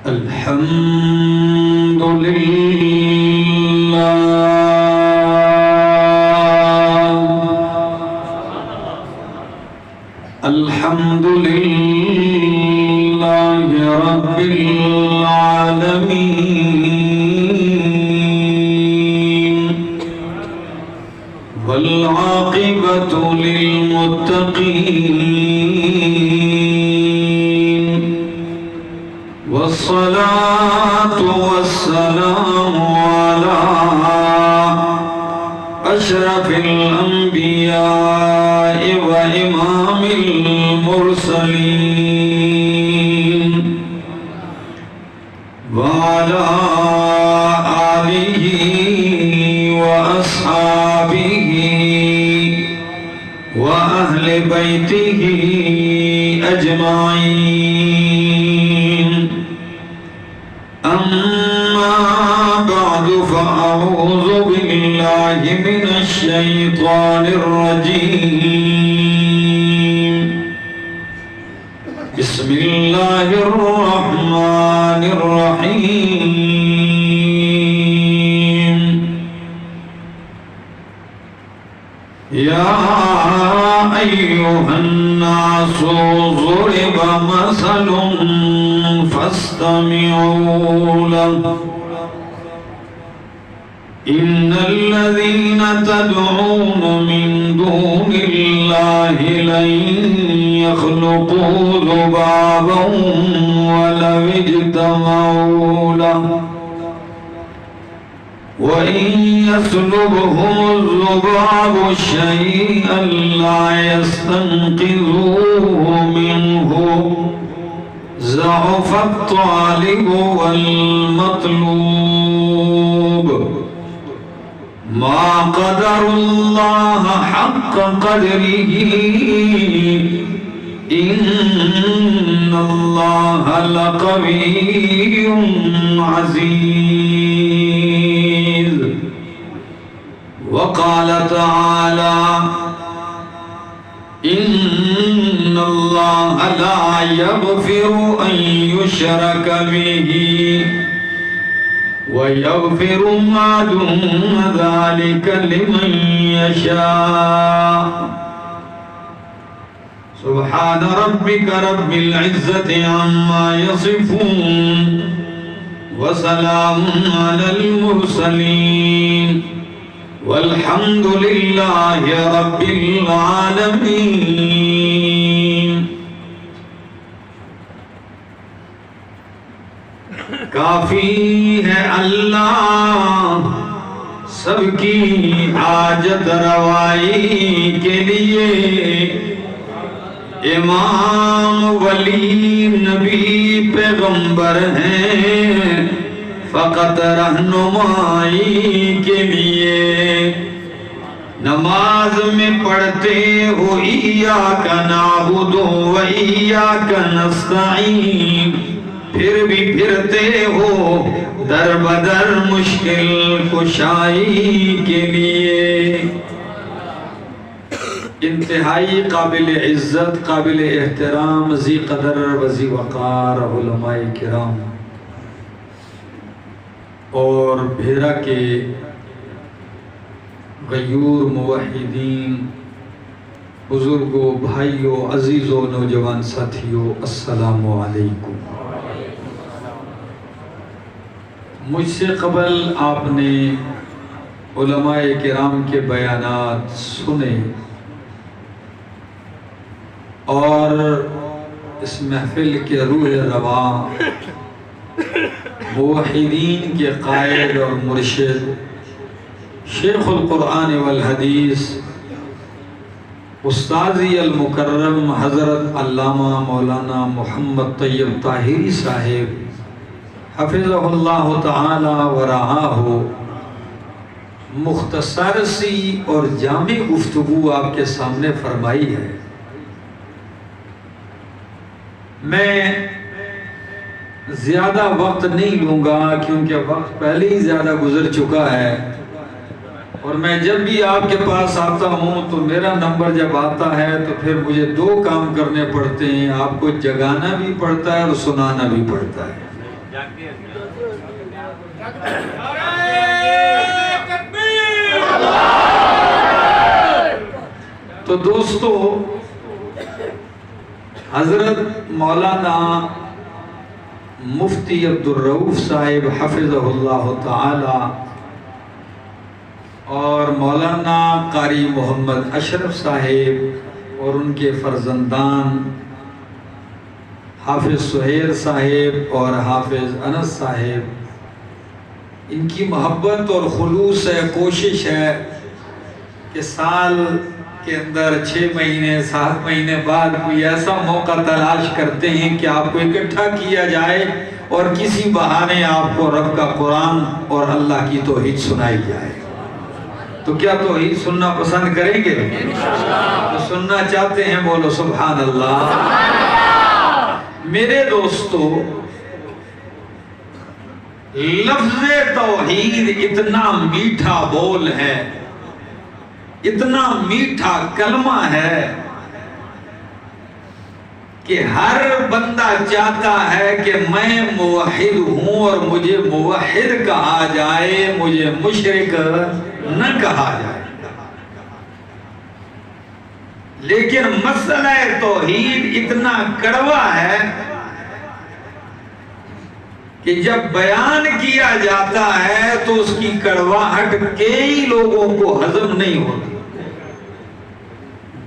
الحمد لله الحمد لله رب العالمين والعاقبة للمتقين والصلاة والسلام على أشرف الأنبياء وإمام المرسلين وعلى آله وأصحابه وأهل بيته أجمعين. أما بعد فأعوذ بالله من الشيطان الرجيم. بسم الله الرحمن الرحيم. يا أيها الناس ضرب مثل فاستمعوا له إن الذين تدعون من دون الله لن يخلقوا ذبابا ولو اجتمعوا له وإن يسلبهم الذباب شيئا لا يستنقذوه منه ضعف الطالب والمطلوب ما قدر الله حق قدره إن الله لقوي عزيز. وقال تعالى إن الله لا يغفر أن يشرك به ويغفر ما دون ذلك لمن يشاء. سبحان ربك رب العزة عما يصفون وسلام على المرسلين والحمد لله رب العالمين. کافی ہے اللہ سب کی حاجت روائی کے لیے، امام ولی نبی پیغمبر ہیں فقط رہنمائی کے لیے. نماز میں پڑھتے ہو ایاک نعبد و ایاک نستعین، پھر بھی پھرتے ہو در بدر مشکل کشائی کے لیے. انتہائی قابل عزت، قابل احترام، ذی قدر و ذی وقار علماء کرام اور بھیرا کے غیور موحدین، بزرگوں، بھائیوں، عزیزوں، نوجوان ساتھیوں، السلام علیکم. مجھ سے قبل آپ نے علماء کرام کے بیانات سنے اور اس محفل کے روح رواں موحدین کے قائد اور مرشد شیخ القرآن والحدیث استاذی المکرم حضرت علامہ مولانا محمد طیب طاہری صاحب حفظہ اللہ تعالی ورعاہ مختصر سی اور جامع گفتگو آپ کے سامنے فرمائی ہے. میں زیادہ وقت نہیں لوں گا کیونکہ وقت پہلے ہی زیادہ گزر چکا ہے، اور میں جب بھی آپ کے پاس آتا ہوں تو میرا نمبر جب آتا ہے تو پھر مجھے دو کام کرنے پڑتے ہیں، آپ کو جگانا بھی پڑتا ہے اور سنانا بھی پڑتا ہے. تو دوستو، حضرت مولانا مفتی عبدالرؤوف صاحب حفظہ اللہ تعالی اور مولانا قاری محمد اشرف صاحب اور ان کے فرزندان حافظ سہیل صاحب اور حافظ انس صاحب، ان کی محبت اور خلوص ہے، کوشش ہے کہ سال کے اندر 6 مہینے 7 مہینے بعد کوئی ایسا موقع تلاش کرتے ہیں کہ آپ کو اکٹھا کیا جائے اور کسی بہانے آپ کو رب کا قرآن اور اللہ کی توحید سنائی جائے۔ تو کیا توحید سننا پسند کریں گے؟ تو سننا چاہتے ہیں؟ بولو سبحان اللہ۔ میرے دوستو، لفظ توحید اتنا میٹھا بول ہے، اتنا میٹھا کلمہ ہے کہ ہر بندہ چاہتا ہے کہ میں موحد ہوں اور مجھے موحد کہا جائے، مجھے مشرک نہ کہا جائے۔ لیکن مسئلہ توحید اتنا کڑوا ہے کہ جب بیان کیا جاتا ہے تو اس کی کڑواہٹ کئی لوگوں کو ہضم نہیں ہوتی۔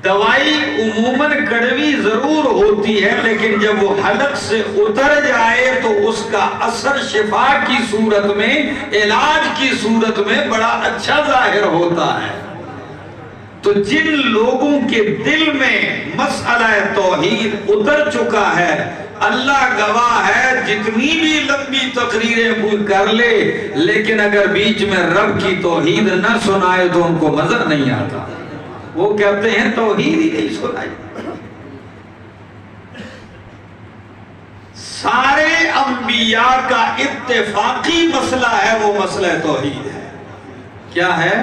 دوائی عموماً کڑوی ضرور ہوتی ہے، لیکن جب وہ حلق سے اتر جائے تو اس کا اثر شفا کی صورت میں، علاج کی صورت میں بڑا اچھا ظاہر ہوتا ہے۔ تو جن لوگوں کے دل میں مسئلہ توحید اتر چکا ہے، اللہ گواہ ہے، جتنی بھی لمبی تقریریں کوئی کر لے، لیکن اگر بیچ میں رب کی توحید نہ سنائے تو ان کو مزہ نہیں آتا۔ وہ کہتے ہیں توحید ہی نہیں سنائی۔ سارے انبیاء کا اتفاقی مسئلہ ہے، وہ مسئلہ توحید ہے۔ کیا ہے؟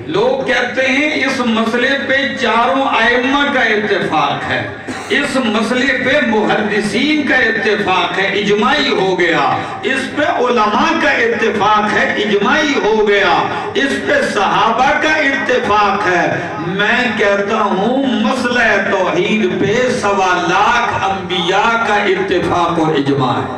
لوگ کہتے ہیں اس مسئلے پہ چاروں ائمہ کا اتفاق ہے، اس مسئلے پہ محدثین کا اتفاق ہے، اجماعی ہو گیا، اس پہ علماء کا اتفاق ہے، اجماعی ہو گیا، اس پہ صحابہ کا اتفاق ہے۔ میں کہتا ہوں مسئلہ توحید پہ 1.25 لاکھ انبیاء کا اتفاق اور اجماع ہے۔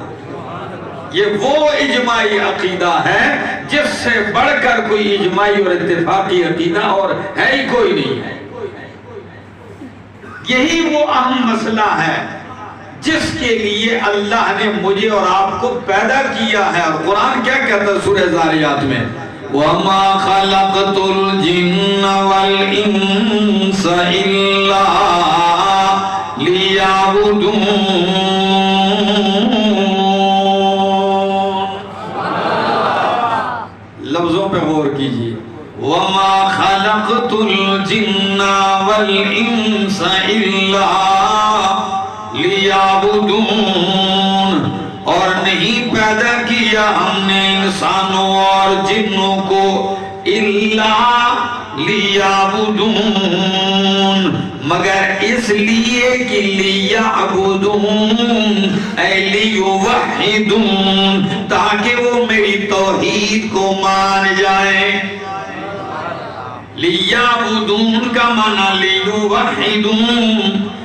یہ وہ اجماعی عقیدہ ہے جس سے بڑھ کر کوئی اجماعی اور اتفاقی عقیدہ اور ہے ہی کوئی نہیں ہے۔ یہی وہ اہم مسئلہ ہے جس کے لیے اللہ نے مجھے اور آپ کو پیدا کیا ہے۔ اور قرآن کیا کہتا ہے سورہ ذاریات میں؟ وَمَا خَلَقْتُ الْجِنَّ وَالْإِنسَ إِلَّا لِيَعْبُدُونَ۔ لفظوں پہ غور کیجئے۔ وَمَا خَلَقْتُ الْجِنَّ وَالْإِنسَ إِلَّا لِيَعْبُدُونَ، اور نہیں پیدا کیا ہم نے انسانوں اور جنوں کو اِلَّا لِيَعْبُدُونَ، مگر اس لیے کہ لِيَعْبُدُونَ اے لِيُوَحِّدُونَ، تاکہ وہ میری توحید کو مان جائیں۔ لیعبدون کا معنی لیوحدون۔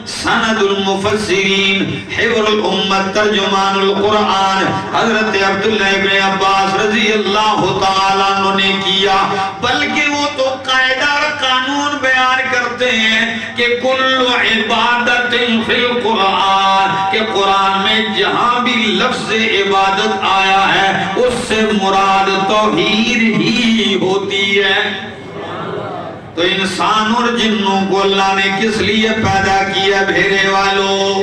سند المفسرین، حبر الامت، ترجمان القرآن حضرت عبداللہ ابن عباس رضی اللہ تعالیٰ عنہ نے کیا، بلکہ وہ تو قاعدہ اور قانون بیان کرتے ہیں کہ کل عبادت فی القرآن، کہ قرآن میں جہاں بھی لفظ عبادت آیا ہے اس سے مراد توحید ہی ہوتی ہے۔ تو انسان اور جنوں کو اللہ نے کس لیے پیدا کیا بھیڑے والوں؟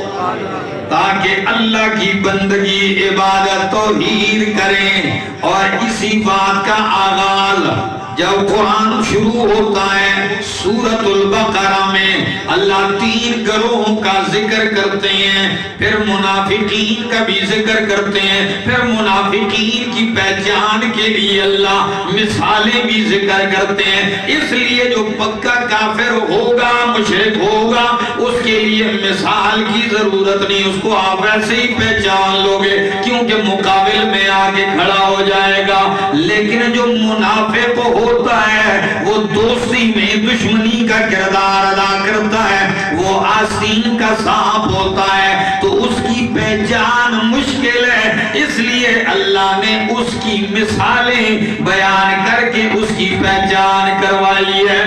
تاکہ اللہ کی بندگی عبادت توحید کریں۔ اور اسی بات کا آغاز جب قرآن شروع ہوتا ہے سورۃ البقرہ میں اللہ 3 گروہوں کا ذکر کرتے ہیں، پھر منافقین کا بھی ذکر کرتے ہیں، پھر منافقین کی پہچان کے لیے اللہ مثالیں بھی ذکر کرتے ہیں۔ اس لیے جو پکا کافر ہوگا، مشرک ہوگا، اس کے لیے مثال کی ضرورت نہیں، اس کو آپ ایسے ہی پہچان لوگے کیونکہ مقابل میں آگے کھڑا ہو جائے گا۔ لیکن جو منافق ہوتا ہے وہ دوستی میں دشمنی کا کردار ادا کرتا ہے، وہ آستین کا سانپ ہوتا ہے، تو اس کی پہچان مشکل ہے۔ اس لیے اللہ نے اس کی مثالیں بیان کر کے اس کی پہچان کروائی ہے۔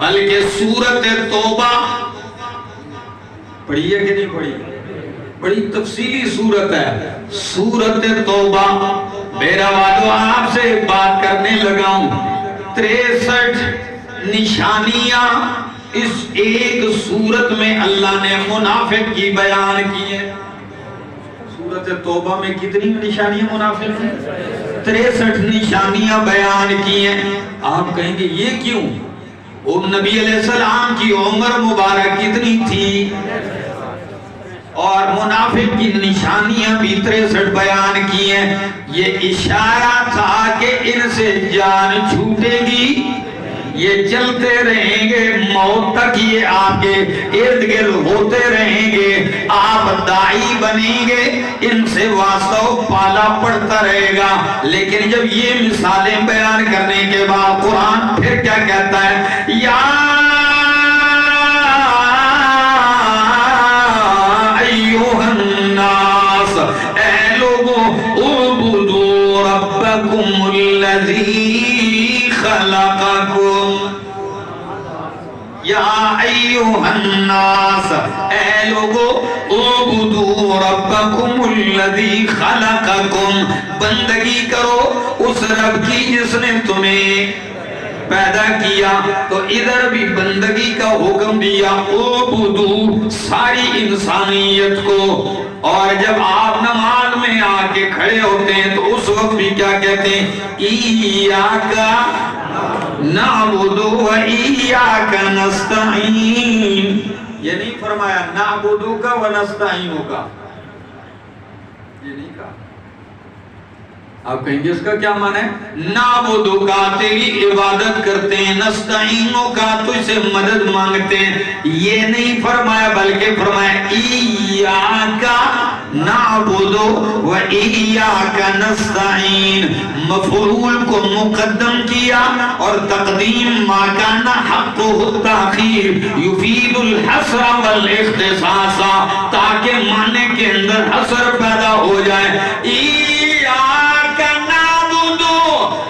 بلکہ سورۃ توبہ پڑھی ہے کہ نہیں پڑھی؟ بڑی تفصیلی سورت ہے سورۃ توبہ۔ میرا والو آپ سے بات کرنے لگا ہوں، 63 نشانیاں اس ایک سورت میں اللہ نے منافق کی بیان کی ہے۔ سورۃ توبہ میں کتنی نشانیاں منافق ہیں؟ 63 نشانیاں بیان کی ہیں۔ آپ کہیں گے یہ کیوں؟ وہ نبی علیہ السلام کی عمر مبارک کتنی تھی اور منافق کی نشانیاں بھی 63 بیان کی ہیں۔ یہ اشارہ تھا کہ ان سے جان چھوٹے گی، یہ چلتے رہیں گے موت تک، یہ آپ کے ارد گرد ہوتے رہیں گے، آپ داعی بنیں گے، ان سے واسطہ پالا پڑتا رہے گا۔ لیکن جب یہ مثالیں بیان کرنے کے بعد قرآن پھر کیا کہتا ہے؟ یا ایوہ الناس، اے لوگوں، اعبدوا ربکم الذی خلقکم، یا ایوہ الناس، اے لوگو، اعبدوا ربکم الذی خلقکم، بندگی کرو اس رب کی جس نے تمہیں پیدا کیا۔ تو ادھر بھی بندگی کا حکم دیا، اعبدوا ساری انسانیت کو۔ اور جب آپ نماز میں آ کے کھڑے ہوتے ہیں تو اس وقت بھی کیا کہتے ہیں؟ ایاک نعبد و ایاک نستعین۔ یہ نہیں فرمایا نعبدو کا و نستعینو کا، یہ نہیں کہا۔ آپ کہیں گے اس کا کیا معنی ہے؟ نعبدو کا تیری عبادت کرتے ہیں، نستعینو کا تجھ سے مدد مانگتے ہیں، یہ نہیں فرمایا، بلکہ فرمایا ایاک نعبدو و ایاک نستعین۔ مفعول کو مقدم کیا اور تقدیم ما کان حقہ التاخیر یفید الحصر والاختصاص، تاکہ معنی کے اندر حصر پیدا ہو جائے۔ ایاک نعبدو،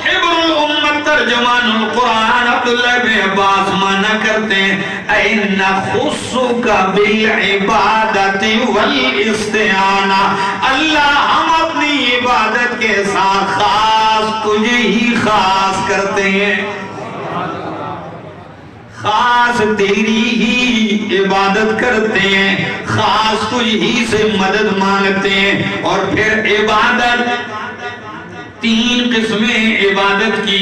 حبر الامت ترجمان القرآن عبداللہ بن عباس معنی کرتے ہیں اے نخصک بالعبادت والاستعانہ، اللہ ہم اپنی عبادت کے ساتھ خاص تجھے ہی خاص کرتے ہیں، خاص تیری ہی عبادت کرتے ہیں، خاص تجھ ہی سے مدد مانگتے ہیں۔ اور پھر عبادت 3 قسمیں عبادت کی،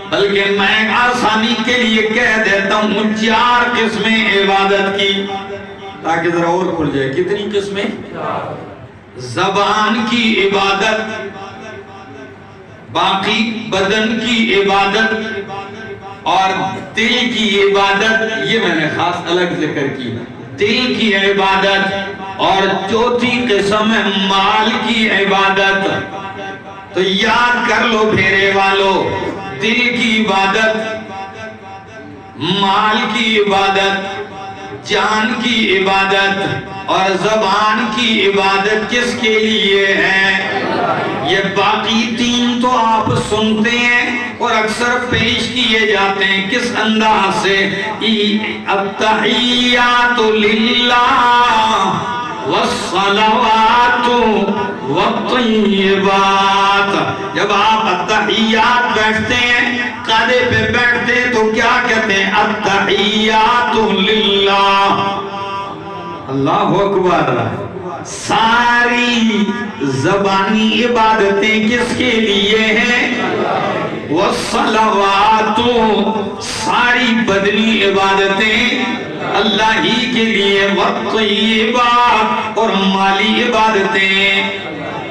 بلکہ میں آسانی کے لیے کہہ دیتا ہوں 4 قسمیں عبادت کی، تاکہ ذرا اور کھل جائے۔ کتنی قسمیں؟ زبان کی عبادت، باقی بدن کی عبادت اور دل کی عبادت، یہ میں نے خاص الگ ذکر کی، دل کی عبادت۔ اور چوتھی قسم ہے مال کی عبادت۔ تو یاد کر لو پھیرے والو، دل کی عبادت، مال کی عبادت، جان کی عبادت اور زبان کی عبادت کس کے لیے ہے؟ یہ باقی 3 تو آپ سنتے ہیں اور اکثر پیش کیے جاتے ہیں، کس انداز سے؟ التحیات للہ والصلوات والطیبات۔ جب آپ التحیات بیٹھتے ہیں، قادے پہ بیٹھتے ہیں تو کیا کہتے ہیں؟ التحیات للہ، اللہ اکبر۔ ساری زبانی عبادتیں کس کے لیے ہیں؟ والصلوات، ساری بدنی عبادتیں اللہ ہی کے لیے، والطیبات، اور مالی عبادتیں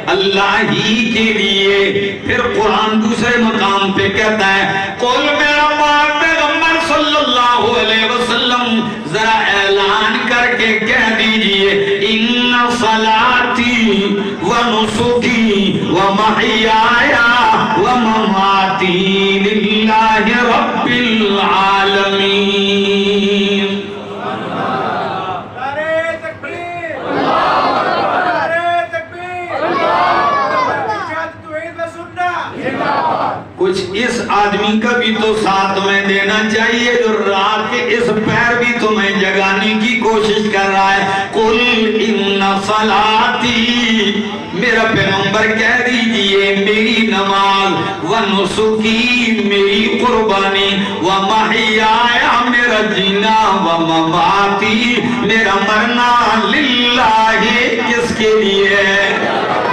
اللہ ہی کے لیے۔ پھر قرآن دوسرے مقام پہ کہتا ہے قل، میرا پیغمبر صلی اللہ علیہ وسلم ذرا اعلان کر کے کہہ دیجئے، ان صلاتی و نسکی و محیایا و مماتی للہ رب العالمین۔ کچھ اس آدمی کا بھی تو ساتھ میں دینا چاہیے جو رات کے اس پیر بھی تمہیں جگانے کی کوشش کر رہا ہے۔ قل ان صلاتی، میرا پیغمبر کہہ دیجئے میری نماز، و نسکی میری قربانی، و محیایا میرا جینا، و مماتی میرا مرنا، للہ کس کے لیے؟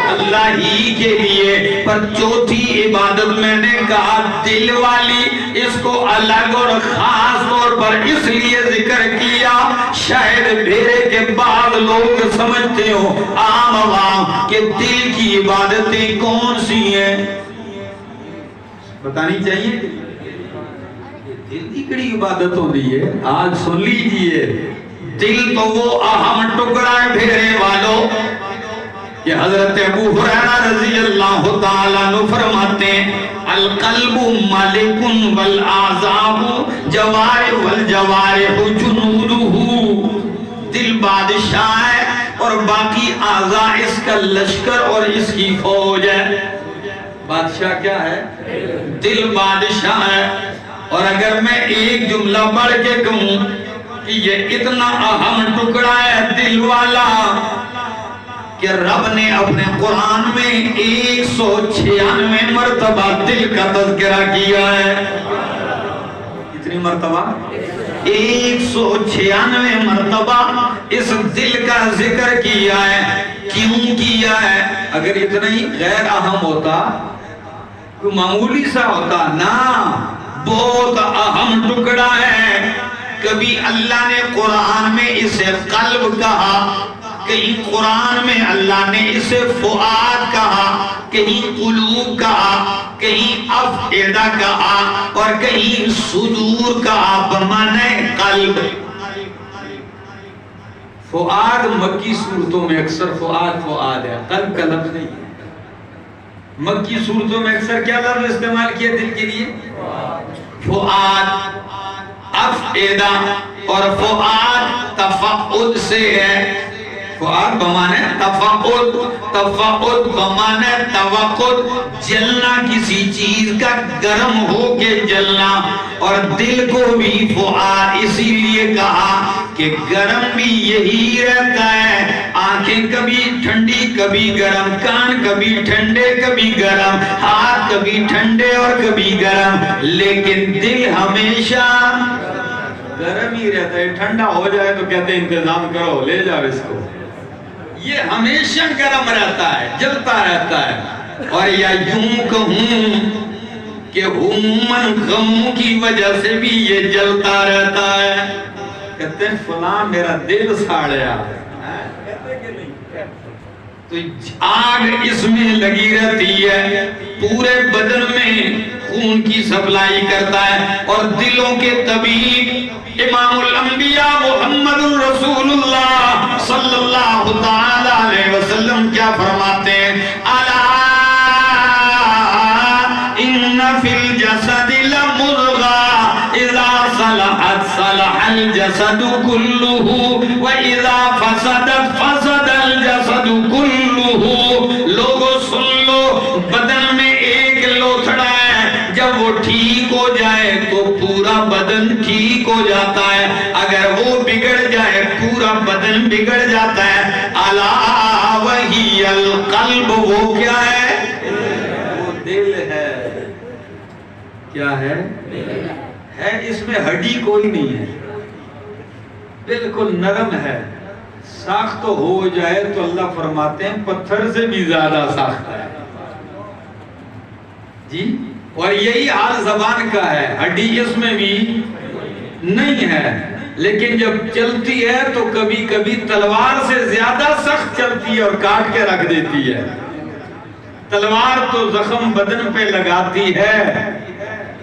اللہ ہی کے لیے۔ پر چوتھی عبادت میں نے کہا دل والی، اس کو الگ اور خاص طور پر اس لیے ذکر کیا، شاید بھیڑے کے بعد لوگ سمجھتے ہو عام عوام کہ دل کی عبادتیں کون سی ہیں، بتانی چاہیے۔ دل کی کڑی عبادت ہوتی ہے، آج سن لیجئے، دل تو وہ اہم ٹکڑا ہے بھیڑے والوں کہ حضرت ابو ہریرہ رضی اللہ تعالیٰ عنہ فرماتے ہیں القلب مالک والاعضاء جوارح والجوارح جنودہ، دل بادشاہ ہے اور باقی اعضاء اس کا لشکر اور اس کی فوج ہے۔ بادشاہ کیا ہے؟ دل بادشاہ ہے۔ اور اگر میں ایک جملہ پڑھ کے کہوں کہ یہ اتنا اہم ٹکڑا ہے دل والا کہ رب نے اپنے قرآن میں 196 مرتبہ دل کا تذکرہ کیا ہے۔ کتنی مرتبہ؟ 196 مرتبہ اس دل کا ذکر کیا ہے۔ کیوں کیا ہے؟ اگر اتنا ہی غیر اہم ہوتا، کوئی معمولی سا ہوتا نا، بہت اہم ٹکڑا ہے۔ کبھی اللہ نے قرآن میں اسے قلب کہا، کہیں قرآن میں اللہ نے اسے فؤاد کہا، کہیں قلوب کہا، کہیں افئدہ کہا، اور کہیں صدور کہا بمعنی قلب۔ فؤاد مکی صورتوں میں اکثر فؤاد ہے، قلب کا لفظ نہیں ہے۔ مکی صورتوں میں اکثر کیا لفظ استعمال کیا دل کے لیے؟ فؤاد، افئدہ، اور فؤاد تفعد سے ہے۔ فؤاد بمانے تفعد، تفعد بمانے توقد، جلنا کسی چیز کا گرم ہو کے جلنا۔ اور دل کو بھی فؤاد اسی لیے کہا کہ گرم بھی یہی رہتا ہے، آنکھیں کبھی ٹھنڈی کبھی گرم، کان کبھی ٹھنڈے کبھی گرم، ہاتھ کبھی ٹھنڈے اور کبھی گرم، لیکن دل ہمیشہ گرم ہی رہتا ہے۔ ٹھنڈا ہو جائے تو کہتے ہیں انتظام کرو، لے جاؤ اس کو۔ یہ ہمیشہ گرم رہتا ہے، جلتا رہتا ہے۔ اور یا یوں کہوں کہ عموماً غموں کی وجہ سے بھی یہ جلتا رہتا ہے۔ کہتے ہیں فلاں میرا دل ساڑیا، تو آگ اس میں لگی رہتی ہے، پورے بدن میں خون کی سپلائی کرتا ہے۔ اور دلوں کے طبیب امام الانبیاء محمد رسول اللہ صلی اللہ تعالیٰ علیہ وسلم کیا فرماتے ہیں؟ الا ان فی الجسد لمضغۃ اذا صلحت صلح الجسد كلہ واذا فسدت فسد الجسد كلہ۔ لوگوں سن لو، بدن میں ایک لوتھڑا ہے، جب وہ ٹھیک ہو جائے تو پورا بدن ٹھیک ہو جاتا ہے، اگر وہ بگڑ جائے پورا بدن بگڑ جاتا ہے۔ الا وہی القلب، وہ کیا ہے؟ وہ دل ہے۔ کیا ہے؟ ہے اس میں ہڈی کوئی نہیں ہے، بالکل نرم ہے۔ ساخت ہو جائے تو اللہ فرماتے ہیں پتھر سے بھی زیادہ ساخت ہے۔ جی اور یہی حال زبان کا ہے، ہڈی اس میں بھی نہیں ہے، لیکن جب چلتی ہے تو کبھی کبھی تلوار سے زیادہ سخت چلتی ہے اور کاٹ کے رکھ دیتی ہے۔ تلوار تو زخم بدن پہ لگاتی ہے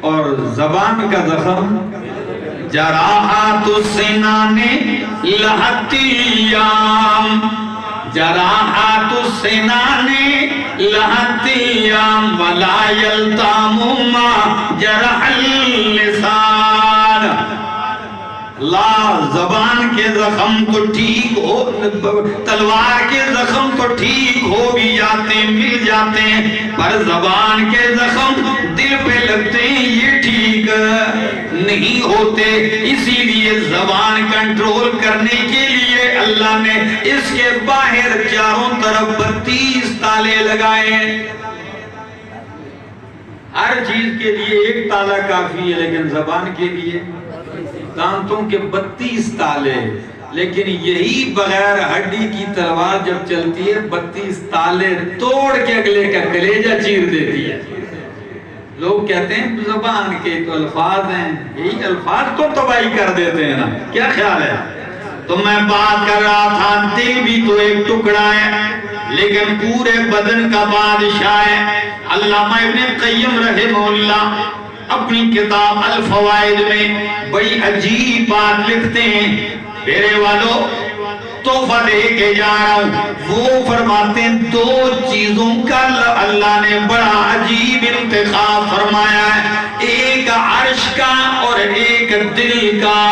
اور زبان کا زخم جراحات السنان لہتیام، جراحات السنان لہتیام ولا یلتام ما جرح اللسان۔ اللہ زبان کے زخم تو ٹھیک ہو، تلوار کے زخم تو ٹھیک ہو بھی جاتے ہیں، مل جاتے ہیں، پر زبان کے زخم دل پہ لگتے ہیں، یہ ٹھیک نہیں ہوتے۔ اسی لیے زبان کنٹرول کرنے کے لیے اللہ نے اس کے باہر چاروں طرف 32 تالے لگائے ہیں۔ ہر چیز کے لیے ایک تالا کافی ہے، لیکن زبان کے لیے دانتوں کے 32 تالے، لیکن یہی بغیر ہڈی کی تلوار جب چلتی ہے 32 تالے توڑ کے اگلے کا کلیجہ چیر دیتی ہے۔ لوگ کہتے ہیں زبان کے تو الفاظ ہیں، یہی الفاظ تو تباہی کر دیتے ہیں نا، کیا خیال ہے؟ تو میں بات کر رہا تھا دل بھی تو ایک ٹکڑا ہے لیکن پورے بدن کا بادشاہ ہے۔ علامہ ابن قیم رحمہ اللہ اپنی کتاب الفوائد میں بڑی عجیب بات لکھتے ہیں، میرے والو تحفہ دے کے جا رہا ہوں۔ وہ فرماتے ہیں 2 چیزوں کا اللہ نے بڑا عجیب انتخاب فرمایا ہے، ایک عرش کا اور ایک دل کا۔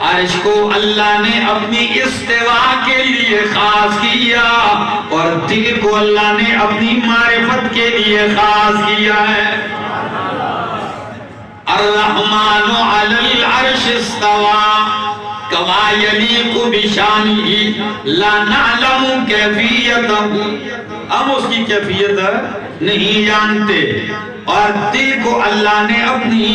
عرش کو اللہ نے اپنی استوا کے لیے خاص کیا اور دل کو اللہ نے اپنی معرفت کے لیے خاص کیا ہے۔ الرحمن علی العرش استوى کما یلیق بشانہ لا نعلم کیفیتہ، ہم اس کی کیفیت نہیں جانتے، اور دل کو اللہ نے اپنی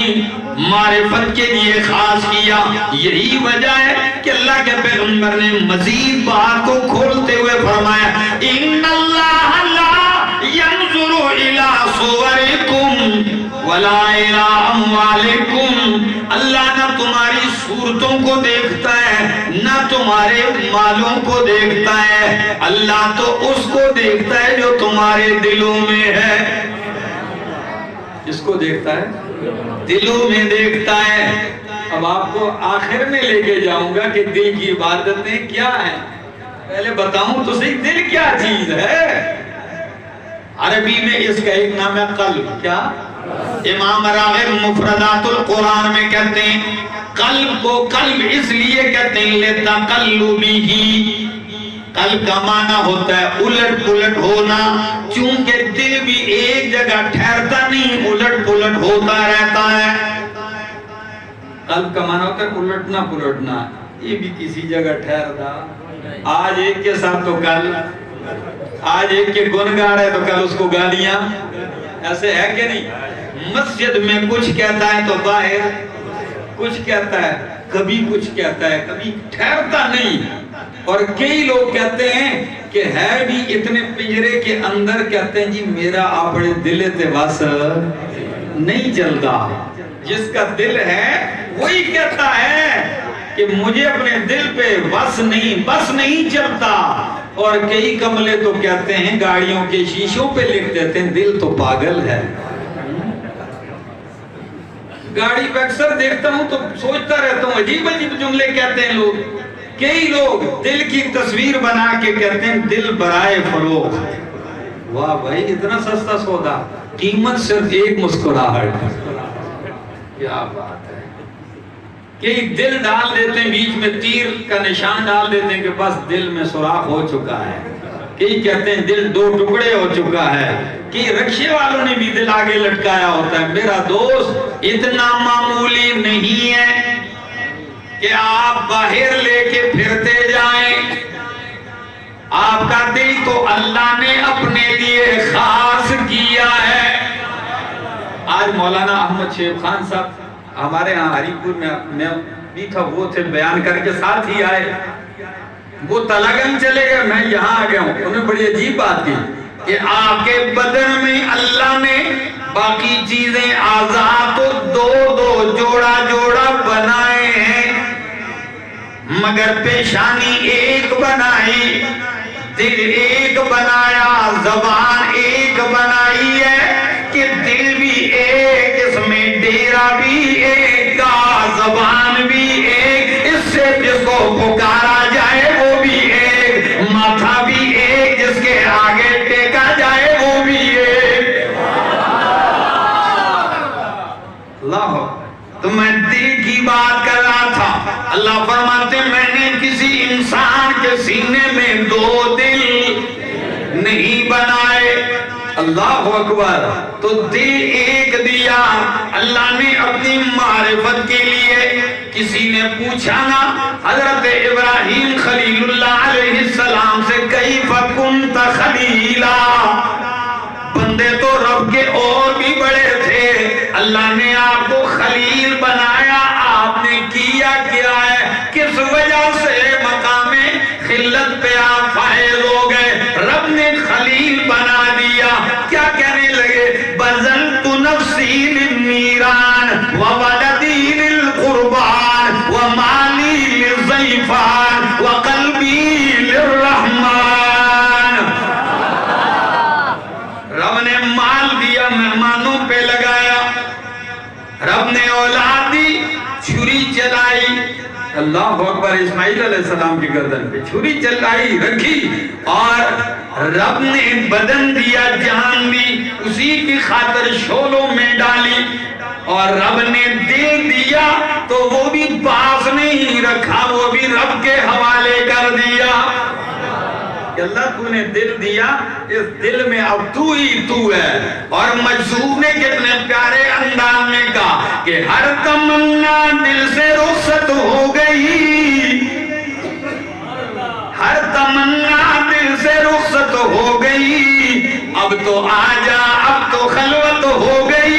معرفت کے لیے خاص کیا۔ یہی وجہ ہے کہ اللہ کے پیغمبر نے مزید بات کو کھولتے ہوئے فرمایا ان اللہ لا ينظر الى صورکم ولا الى اموالکم، اللہ نہ تمہاری صورتوں کو دیکھتا ہے نہ تمہارے مالوں کو دیکھتا ہے، اللہ تو اس کو دیکھتا ہے جو تمہارے دلوں میں ہے۔ اس کو دیکھتا ہے دلوں میں دیکھتا ہے۔ اب آپ کو آخر میں لے کے جاؤں گا کہ دل کی عبادتیں کیا ہیں، پہلے بتاؤں تو صحیح دل کیا چیز ہے۔ عربی میں اس کا ایک نام ہے قلب، کیا؟ امام راغب مفردات القرآن میں کہتے ہیں قلب کو قلب اس لیے کہتے ہیں لتقلبہ، قلب کا معنی ہوتا ہے الٹ پلٹ ہونا، چونکہ دل بھی ایک جگہ ٹھہرتا نہیں، الٹ پلٹ ہوتا رہتا ہے۔ قلب کا معنی ہوتا ہے الٹنا پلٹنا، یہ بھی کسی جگہ ٹھہرتا، آج ایک کے ساتھ تو کل، آج ایک کے گن گا رہے تو کل اس کو گالیاں، ایسے ہے کہ نہیں؟ مسجد میں کچھ کہتا ہے تو باہر کچھ کہتا ہے، کبھی کچھ کہتا ہے، کبھی ٹھہرتا نہیں۔ اور کئی لوگ کہتے ہیں کہ ہے بھی اتنے پنجرے کے اندر، کہتے ہیں جی میرا اپنے دل تے بس نہیں چلتا۔ جس کا دل ہے وہی کہتا ہے کہ مجھے اپنے دل پہ بس نہیں چلتا۔ اور کئی کملے تو کہتے ہیں گاڑیوں کے شیشوں پہ لکھ دیتے ہیں دل تو پاگل ہے۔ گاڑی پہ اکثر دیکھتا ہوں تو سوچتا رہتا ہوں عجیب عجیب جملے کہتے ہیں لوگ۔ کئی لوگ دل کی تصویر بنا کے کہتے ہیں دل برائے فروخت۔ واہ بھائی اتنا سستا سودا، قیمت صرف ایک مسکراہٹ، کیا بات ہے۔ کئی دل ڈال دیتے ہیں بیچ میں تیر کا نشان ڈال دیتے ہیں کہ بس دل میں سوراخ ہو چکا ہے۔ کئی کہتے ہیں دل 2 ٹکڑے ہو چکا ہے۔ کئی رکشے والوں نے بھی دل آگے لٹکایا ہوتا ہے۔ میرا دوست اتنا معمولی نہیں ہے کہ آپ باہر لے کے پھرتے جائیں، آپ کا دل تو اللہ نے اپنے لیے خاص کیا ہے۔ آج مولانا احمد شیخ خان صاحب ہمارے ہاں ہری پور میں بھی تھا، وہ تھے بیان کر کے ساتھ ہی آئے، وہ تلاگن چلے گئے، میں یہاں آ گیا ہوں۔ انہوں نے بڑی عجیب بات کی، کہ آپ کے بدن میں اللہ نے باقی چیزیں اعضاء تو دو دو جوڑا جوڑا بنائے ہیں، مگر پیشانی ایک بنائی، دل ایک بنایا، زبان ایک بنائی ہے کہ دل بھی ایک، اس میں ڈیرا بھی ایک کا، زبان بھی ایک، اس سے جس کو پکارا جائے وہ بھی ایک، ماتھا بھی ایک، جس کے آگے ٹیکا جائے وہ بھی ایک۔ اللہ، تو میں دل کی بات کر رہا تھا۔ اللہ فرماتے میں نے کسی انسان کے سینے میں دو دل نہیں بنائے۔ اللہ اکبر، تو دل ایک دیا اللہ نے اپنی معرفت کے لیے۔ کسی نے پوچھا نا حضرت ابراہیم خلیل اللہ علیہ السلام سے، کیف کنت خلیلا، بندے تو رب کے اور بھی بڑے تھے، اللہ نے آپ کو خلیل بنایا، آپ نے کیا کیا ہے؟ کس وجہ سے مقام خلت پہ آپ فائز ہو گئے؟ رب نے خلیل بنا دیا، کیا کہنے لگے؟ بذلت نفسی للنیران وولدی للقربان ومالی للضیفان وقلبی للرحمن۔ رب نے مال دیا، مہمانوں پہ لگایا، رب نے اولاد دی، چھری چلائی، اللہ اکبر، اسماعیل علیہ السلام کی گردن پہ چھری چلائی رکھی، اور رب نے بدن دیا، جان دی، اسی کی خاطر شولوں میں ڈالی، اور رب نے دل دیا تو وہ بھی پاس نہیں رکھا، وہ بھی رب کے حوالے کر دیا کہ اللہ تو نے دل دیا، اس دل میں اب تو ہی تو ہے۔ اور مجذوب نے کتنے پیارے انداز میں کہا کہ ہر تمنا دل سے رخصت ہو گئی، ہر تمنا دل سے رخصت ہو گئی، اب تو آجا، اب تو خلوت ہو گئی،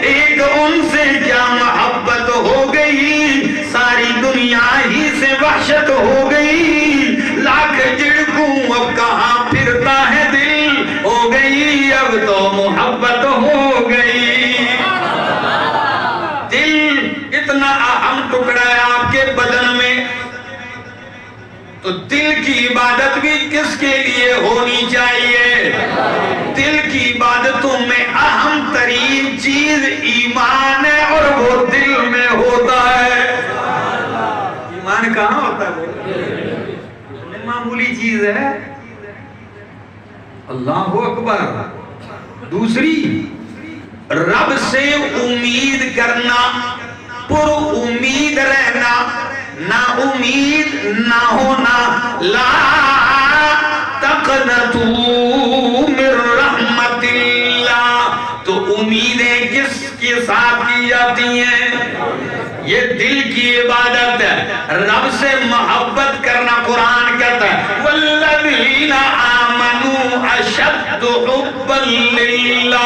ایک ان سے کیا محبت ہو گئی، ساری دنیا ہی سے وحشت ہو گئی، لاکھ جڑکوں اب کہاں پھرتا ہے دل، ہو گئی اب تو محبت ہو گئی۔ دل اتنا اہم ٹکڑا ہے آپ کے بدن میں، تو دل کی عبادت بھی کس کے لیے ہونی چاہیے؟ دل کی عبادتوں میں اہم ترین چیز ایمان ہے، اور وہ دل میں ہوتا ہے۔ ایمان کہاں ہوتا ہے؟ معمولی چیز ہے۔ اللہ اکبر۔ دوسری، رب سے امید کرنا، پر امید رہنا، نا امید نہ ہونا، لا تقنطوا من رحمت اللہ۔ تو امیدیں کس کے ساتھ کی جاتی ہیں؟ یہ دل کی عبادت ہے، رب سے محبت کرنا۔ قرآن کہتا ہے والذین آمنوا اشد حبا للہ،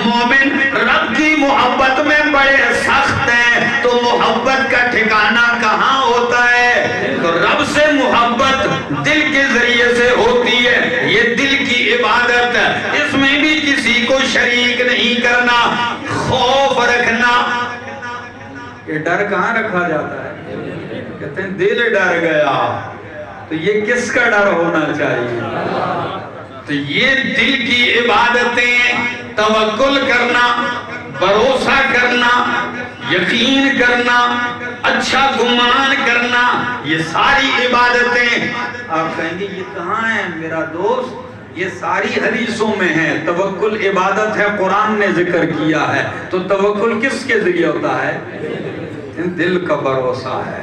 مومن رب کی محبت میں بڑے سخت ہیں۔ تو محبت کا ٹھکانہ کہاں ہوتا ہے؟ تو رب سے محبت دل کے ذریعے سے ہوتی ہے، یہ دل کی عبادت ہے، اس میں بھی کسی کو شریک نہیں کرنا۔ خوف رکھنا، یہ ڈر کہاں رکھا جاتا ہے؟ کہتے ہیں دل ڈر گیا، تو یہ کس کا ڈر ہونا چاہیے؟ تو یہ دل کی عبادتیں، توکل کرنا، بھروسہ کرنا، یقین کرنا، اچھا گمان کرنا، یہ ساری عبادتیں۔ آپ کہیں گے یہ کہاں ہے میرا دوست؟ یہ ساری حدیثوں میں ہے۔ توکل عبادت ہے، قرآن نے ذکر کیا ہے۔ تو توکل کس کے ذریعے ہوتا ہے؟ دل کا بھروسہ ہے،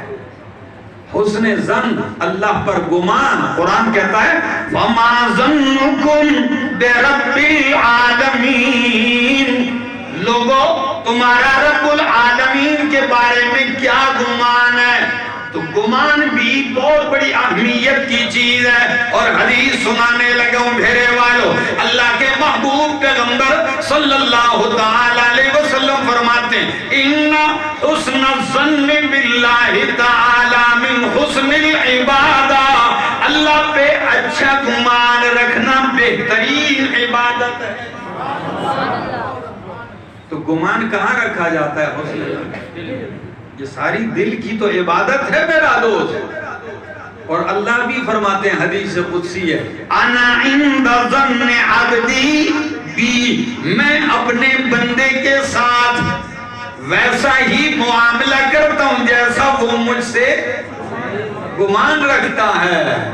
حسن ظن، اللہ پر گمان۔ قرآن کہتا ہے وَمَا ظَنُّكُمْ بِرَبِّ الْعَالَمِينَ، لوگو تمہارا رب العالمین کے بارے میں کیا گمان ہے؟ تو گمان بھی بہت بڑی اہمیت کی چیز ہے۔ اور حدیث سنانے لگا ہوں میرے والو، اللہ کے محبوب پیغمبر صلی اللہ تعالی علیہ وسلم فرماتے ہیں ان حسن الظن باللہ تعالی من حسن العبادہ، اللہ پہ اچھا گمان رکھنا بہترین عبادت ہے۔ تو گمان کہاں رکھا جاتا ہے؟ حسن ظن۔ یہ ساری دل کی تو عبادت ہے میرا دوست۔ اور اللہ بھی فرماتے ہیں، حدیث قدسی ہے، انا عند ظن عبدی بی، میں اپنے بندے کے ساتھ ویسا ہی معاملہ کرتا ہوں جیسا وہ مجھ سے گمان رکھتا ہے۔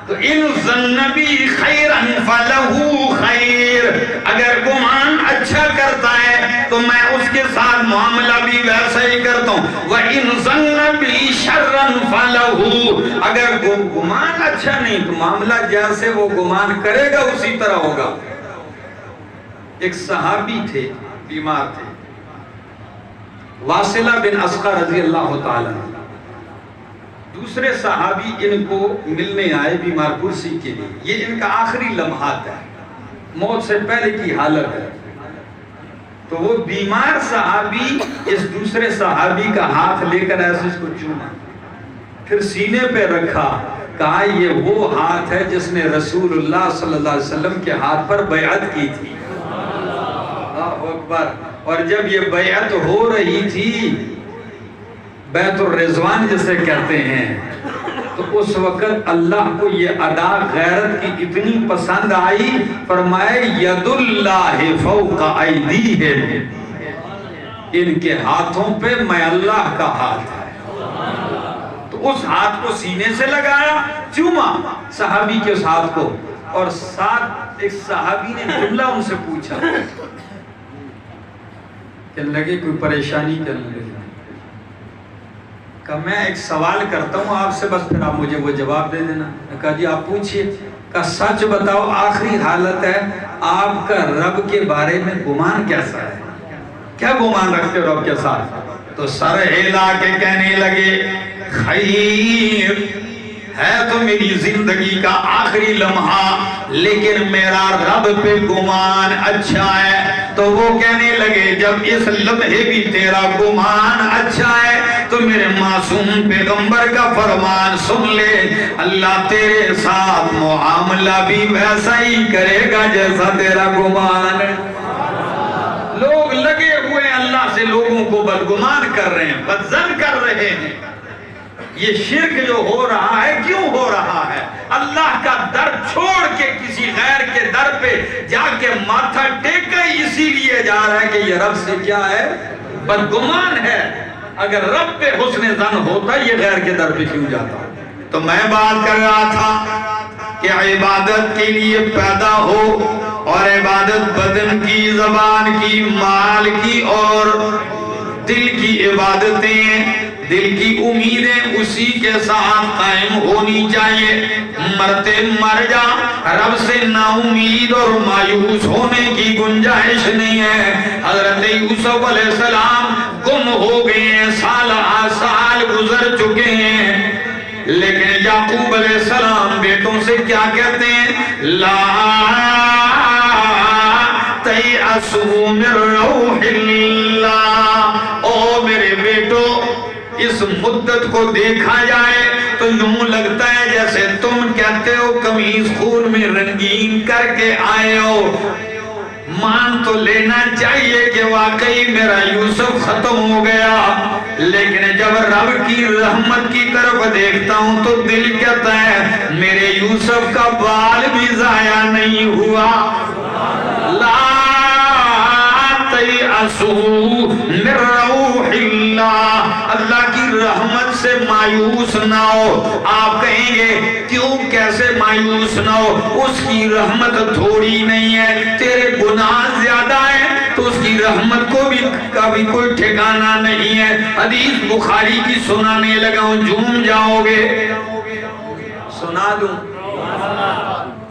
تو ان ظن بی خیرا فلہ خیر، اگر گمان اچھا کرتا ہے تو میں اس کے ساتھ معاملہ بھی ویسا ہی کرتا ہوں۔ وَإِن ظَنَّ بِي شَرًّا فَلَهُ، اگر گمان اچھا نہیں تو معاملہ جیسے وہ گمان کرے گا اسی طرح ہوگا۔ ایک صحابی تھے، بیمار تھے، واصلہ بن اسقع رضی اللہ تعالیٰ۔ دوسرے صحابی ان کو ملنے آئے بیمار پرسی کے لیے، یہ ان کا آخری لمحات ہے، موت سے پہلے کی حالت ہے۔ تو وہ بیمار صحابی اس دوسرے صحابی کا ہاتھ لے کر ایسے اس کو چوما، پھر سینے پہ رکھا، کہا یہ وہ ہاتھ ہے جس نے رسول اللہ صلی اللہ علیہ وسلم کے ہاتھ پر بیعت کی تھی۔ اللہ اکبر۔ اور جب یہ بیعت ہو رہی تھی، بیعت الرضوان جسے کہتے ہیں، تو اس وقت اللہ کو یہ ادا غیرت کی اتنی پسند آئی، فرمائے ید اللہ فوق ایدیہم، ان کے ہاتھوں پہ میں اللہ کا ہاتھ ہے۔ تو اس ہاتھ کو سینے سے لگایا، چوما صحابی کے اس ہاتھ کو، اور ساتھ ایک صحابی نے جملہ ان سے پوچھا، کہنے لگے کوئی پریشانی کرنے لگے، کہ میں ایک سوال کرتا ہوں آپ سے، بس پھر آپ مجھے وہ جواب دے دینا۔ کہا جی آپ پوچھئے۔ کہا سچ بتاؤ، آخری حالت ہے، آپ کا رب کے بارے میں گمان کیسا ہے؟ کیا گمان رکھتے ہو رب کے ساتھ؟ تو سر ہلا کے کہنے لگے خیر ہے تو میری زندگی کا آخری لمحہ، لیکن میرا رب پہ گمان اچھا ہے۔ تو وہ کہنے لگے جب اس لمحے بھی تیرا گمان اچھا ہے تو میرے معصوم پیغمبر کا فرمان سن لے، اللہ تیرے ساتھ معاملہ بھی ویسا ہی کرے گا جیسا تیرا گمان ہے۔ لوگ لگے ہوئے اللہ سے لوگوں کو بدگمان کر رہے ہیں، بدظن کر رہے ہیں۔ یہ شرک جو ہو رہا ہے کیوں ہو رہا ہے؟ اللہ کا در چھوڑ کے کسی غیر کے در پہ جا کے ماتھا ٹیکا ہی اسی لیے جا رہا ہے کہ یہ رب سے کیا ہے؟ بدگمان ہے۔ اگر رب پہ حسن ظن ہوتا یہ غیر کے در پہ کیوں جاتا؟ تو میں بات کر رہا تھا کہ عبادت کے لیے پیدا ہو، اور عبادت بدن کی، زبان کی، مال کی اور دل کی عبادتیں، دل کی امیدیں اسی کے ساتھ قائم ہونی چاہیے۔ مرتے مر جا، رب سے نا امید اور مایوس ہونے کی گنجائش نہیں ہے۔ حضرت یوسف علیہ السلام گم ہو گئے ہیں، سال گزر چکے ہیں، لیکن یعقوب علیہ السلام بیٹوں سے کیا کہتے ہیں؟ لا تیأسوا من روح اللہ، او میرے بیٹو اس مدت کو دیکھا جائے تو یوں لگتا ہے جیسے تم کہتے ہو قمیص خون میں رنگین کر کے آئے ہو۔ مان تو لینا چاہیے کہ واقعی میرا یوسف ختم ہو گیا، لیکن جب رب کی رحمت کی طرف دیکھتا ہوں تو دل کہتا ہے میرے یوسف کا بال بھی ضائع نہیں ہوا۔ لا تیأسوا من روح اللہ، اللہ کی رحمت سے مایوس نہ ہو۔ آپ کہیں گے کیوں، کیسے مایوس نہ ہو؟ اس کی رحمت تھوڑی نہیں ہے، تیرے گناہ زیادہ ہیں تو اس کی رحمت کو بھی کبھی کوئی ٹھکانہ نہیں ہے۔ حدیث بخاری کی سنانے لگا ہوں، جھوم جاؤ گے؟ سنا دوں؟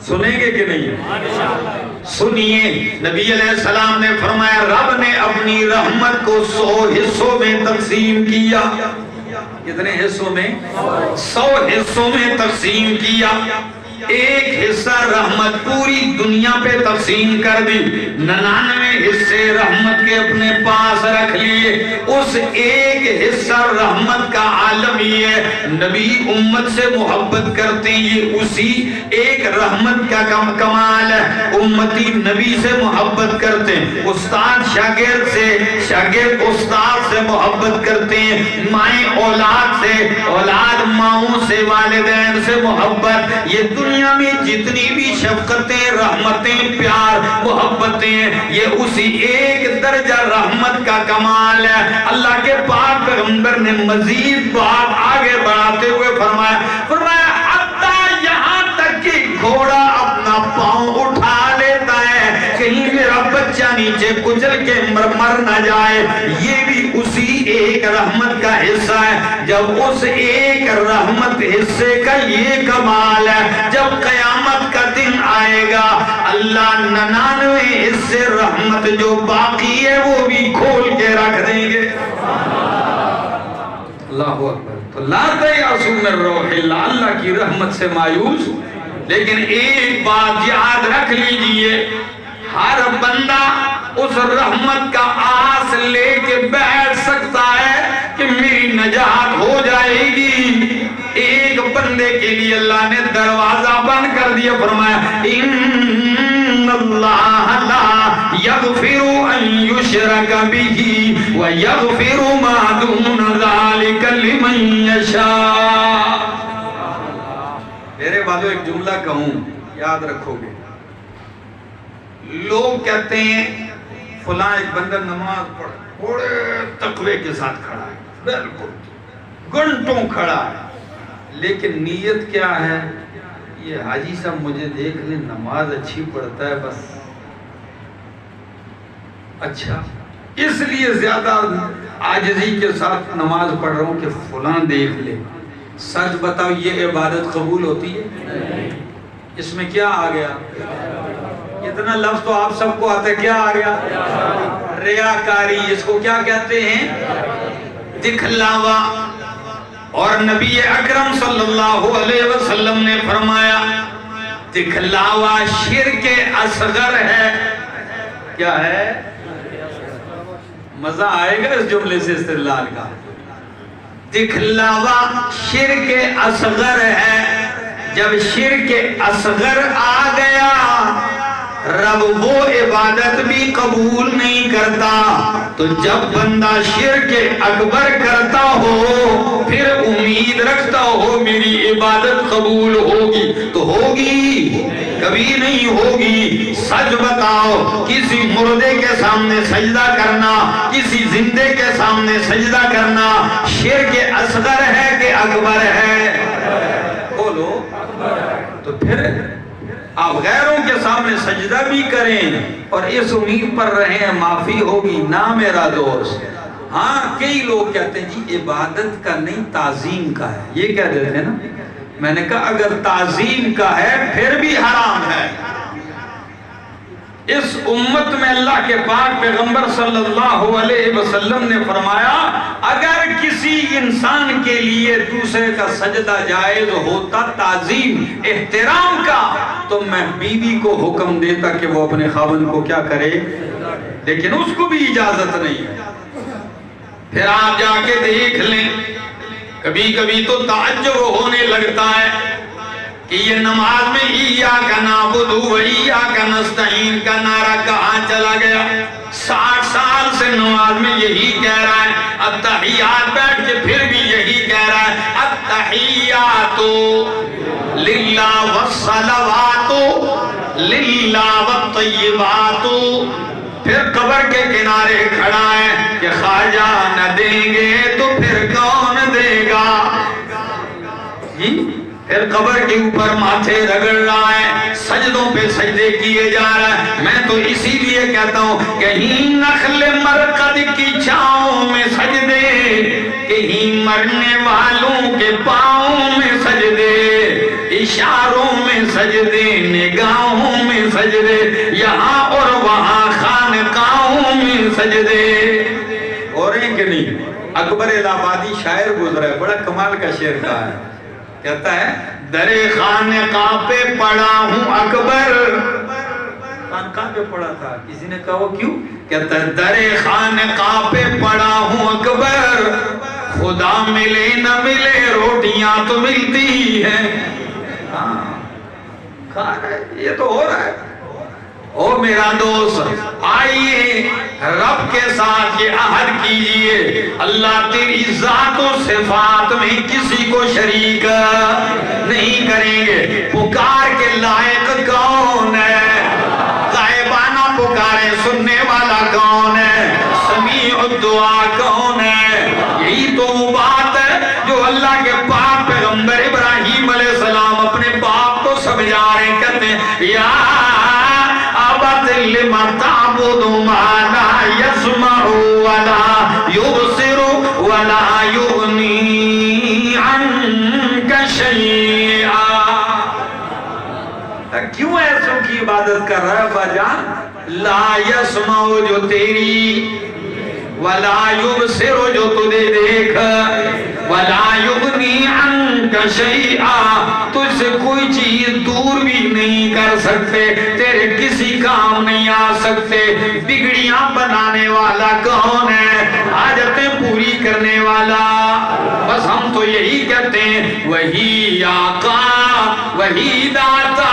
سنیں گے کہ نہیں؟ سنیے، نبی علیہ السلام نے فرمایا رب نے اپنی رحمت کو 100 حصوں میں تقسیم کیا۔ کتنے حصوں میں؟ 100 حصوں میں تقسیم کیا۔ ایک حصہ رحمت پوری دنیا پہ تقسیم کر دی، 99 حصے رحمت کے اپنے پاس رکھ لیے. اس ایک حصہ رحمت کا عالم یہ ہے. نبی امت سے محبت کرتے ہیں, یہ اسی ایک رحمت کا کمال ہے. امتی نبی سے محبت کرتے ہیں, استاد شاگرد سے, شاگرد استاد سے محبت کرتے ہیں, مائیں اولاد سے, اولاد ماؤں سے, والدین سے محبت. یہ دنیا میں جتنی بھی شفقتیں, رحمتیں, پیار, محبتیں, یہ اسی ایک درجہ رحمت کا کمال ہے. اللہ کے پاک پیغمبر نے مزید بات آگے بڑھاتے ہوئے فرمایا حتی یہاں تک کہ گھوڑا اپنا پاؤں اٹھا لیتا ہے کہیں میرا بچہ نیچے کچل کے مر نہ جائے. یہ بھی اسی ایک رحمت کا حصہ ہے. جب اس ایک رحمت حصے کا یہ کمال ہے, جب قیامت کا دن آئے گا اللہ 99 حصے رحمت جو باقی ہے وہ بھی کھول کے رکھ دیں گے. اللہ اکبر. تو لا تیأسوا من روح اللہ, اللہ کی رحمت سے مایوس. لیکن ایک بات یاد رکھ لیجئے, ہر بندہ اس رحمت کا آس لے کے بیٹھ سکتا ہے کہ میری نجات ہو جائے گی. ایک بندے کے لیے اللہ نے دروازہ بند کر دیا, فرمایا ان اللہ لا یغفر ان یشرک بہ ویغفر ما دون ذلک لمن یشاء. میرے بھائیو ایک جملہ کہوں, یاد رکھو گے. لوگ کہتے ہیں فلاں ایک بندہ نماز پڑھ بڑے تقوی کے ساتھ کھڑا ہے, بالکل گھنٹوں کھڑا ہے, لیکن نیت کیا ہے, یہ حاجی صاحب مجھے دیکھ لیں نماز اچھی پڑھتا ہے بس, اچھا اس لیے زیادہ عاجزی کے ساتھ نماز پڑھ رہا ہوں کہ فلاں دیکھ لے. سچ بتاؤ یہ عبادت قبول ہوتی ہے؟ اس میں کیا آ گیا؟ اتنا لفظ تو آپ سب کو آتا ہے, کیا آ گیا؟ ریاکاری. اس کو کیا کہتے ہیں؟ دکھلاوا. اور نبی اکرم صلی اللہ علیہ وسلم نے فرمایا دکھلاوا شرک اصغر ہے. کیا ہے؟ مزہ آئے گا اس جملے سے استدلال کا. دکھلاوا شرک اصغر ہے. جب شرک اصغر آ گیا رب وہ عبادت بھی قبول نہیں کرتا. تو جب بندہ شرک اکبر کرتا ہو پھر امید رکھتا ہو میری عبادت قبول ہوگی, تو ہوگی؟ کبھی نہیں ہوگی. سچ بتاؤ, کسی مردے کے سامنے سجدہ کرنا, کسی زندے کے سامنے سجدہ کرنا شرک اصغر ہے کہ اکبر ہے؟ بولو. تو پھر آپ غیروں کے سامنے سجدہ بھی کریں اور اس امید پر رہیں معافی ہوگی نا میرا دوست. ہاں کئی لوگ کہتے ہیں جی عبادت کا نہیں تعظیم کا ہے, یہ کہہ دیتے ہیں نا. میں نے کہا اگر تعظیم کا ہے پھر بھی حرام ہے. اس امت میں اللہ کے پاک پیغمبر صلی اللہ علیہ وسلم نے فرمایا اگر کسی انسان کے لیے دوسرے کا سجدہ جائز ہوتا تعظیم احترام کا تو میں بیوی کو حکم دیتا کہ وہ اپنے خاوند کو کیا کرے, لیکن اس کو بھی اجازت نہیں ہے. پھر آپ جا کے دیکھ لیں کبھی کبھی تو تعجب ہونے لگتا ہے کہ یہ نماز میں ایاک نعبد و ایاک نستعین کا نعرہ کہاں چلا گیا. 60 سال سے نماز میں یہی کہہ رہا ہے, التحیات بیٹھ کے پھر بھی یہی کہہ رہا ہے التحیات للہ والصلوات للہ والطیبات. پھر قبر کے کنارے کھڑا ہے کہ خواجہ نہ دیں گے تو پھر کون دے گا. پھر قبر کے اوپر ماتھے رگڑ رہا ہے, سجدوں پہ سجدے کیے جا رہا ہے. میں تو اسی لیے کہتا ہوں کہیں نخل مرقد کی چھاؤں میں سجدے, کہیں مرنے والوں کے پاؤں میں سجدے, اشاروں میں سجدے, نگاہوں میں سجدے, یہاں اور وہاں خانقاہوں میں سجدے. اور ہیں کہ نہیں؟ اکبر الہ آبادی شاعر گزرا ہے, بڑا کمال کا شعر کہا ہے. کہتا ہے در خانقاہ پہ پڑا ہوں اکبر خانقاہ پہ پڑا تھا. کسی نے کہا وہ کیوں؟ کہتا ہے درے خانقاہ پہ پڑا ہوں اکبر، خدا ملے نہ ملے روٹیاں تو ملتی ہیں. یہ تو ہو رہا ہے. او میرا دوست آئیے رب کے ساتھ یہ عہد کیجئے، اللہ تیری ذات و صفات میں کسی کو شریک نہیں کریں گے. پکار کے لائق کون ہے؟ غائبانہ پکارے سننے والا کون ہے؟ سمیع الدعا کون ہے؟ یہی تو وہ بات ہے جو اللہ کے پاک پیغمبر ابراہیم علیہ السلام اپنے باپ کو سمجھا رہے ہیں. کہتے ہیں یا لما تعبد ما لا يسمع ولا يبصر ولا يغني عنك شيئا. کیوں ایسوں کی عبادت کر رہا ہے باجان؟ لا يسمع جو تیری، ولا يبصر جو تجھے دیکھ، ولا يغني عنك شيئا تجھ سے کوئی چیز دور بھی نہیں کر سکتے، تیرے کسی کام نہیں آ سکتے. بگڑیاں بنانے والا کون ہے؟ حاجتیں پوری کرنے والا. بس ہم تو یہی کہتے ہیں وہی آقا، وہی داتا،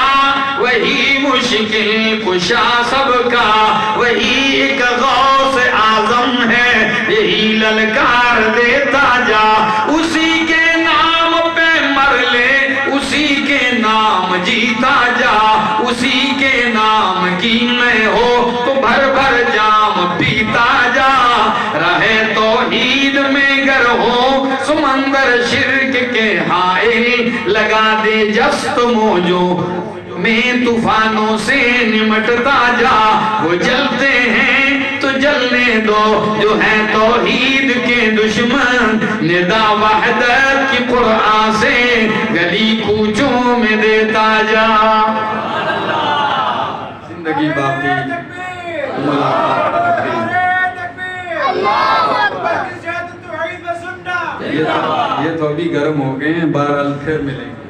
وہی مشکل کشا سب کا، وہی ایک غوث اعظم ہے. یہی للکار دیتا جا، اسی کے نام پہ مر لے، اسی کے نام جیتا جا، اسی کے نام کی میں ہو تو بھر بھر جام پیتا جا. رہے توحید میں گر ہو سمندر شرک کے حائل، لگا دے جست موجوں میں طوفانوں سے نمٹتا جا. وہ جلتے ہیں تو جلنے دو جو ہیں توحید کے دشمن، ندا وحدت کی قرآن سے گلی کوچوں میں دیتا جا. زندگی باقی یہ تو ابھی گرم ہو گئے ہیں، بہرحال پھر ملیں گے.